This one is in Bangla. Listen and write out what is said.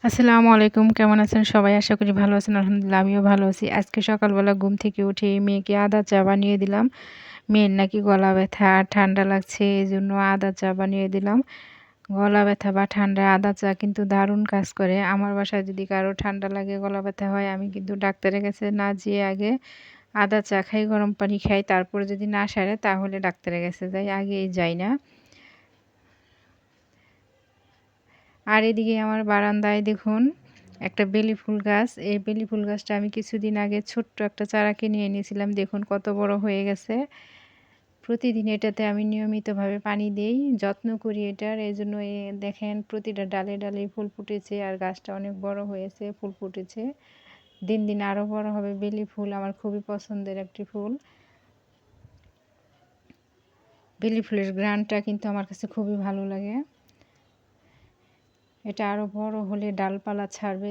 আসসালামু আলাইকুম। কেমন আছেন সবাই? আশা করি ভালো আছেন। আলহামদুলিল্লাহ আমিও ভালো আছি। আজকে সকালবেলা ঘুম থেকে উঠে মেয়েকে আদা চা বানিয়ে দিলাম। মেয়ের নাকি গলা ব্যথা আর ঠান্ডা লাগছে এজন্য আদা চা বানিয়ে দিলাম। গলা ব্যথা বা ঠান্ডায় আদা চা কিন্তু দারুণ কাজ করে। আমার বাসায় যদি কারো ঠান্ডা লাগে, গলা ব্যথা হয় আমি কিন্তু ডাক্তারের কাছে না যেয়ে আগে আদা চা খাই, গরম পানি খাই। তারপরে যদি না সারে তাহলে ডাক্তারের কাছে যাই, আগেই যাই না। আর এদিকে আমার বারান্দায় দেখুন একটা বেলি ফুল গাছ। এই বেলি ফুল গাছটা আমি কিছুদিন আগে ছোট্ট একটা চারা কিনে এনেছিলাম। দেখুন কত বড় হয়ে গেছে। প্রতিদিন এটাতে আমি নিয়মিতভাবে পানি দেই, যত্ন করি এটার। এজন্য দেখেন প্রতিটা ডালে ডালে ফুল ফুটেছে আর গাছটা অনেক বড় হয়েছে, ফুল ফুটেছে। দিন দিন আরও বড় হবে। বেলি ফুল আমার খুবই পছন্দের একটি ফুল। বেলি ফুলের ঘ্রাণটা কিন্তু আমার কাছে খুবই ভালো লাগে। এটা আরও বড় হলে ডালপালা ছাড়বে।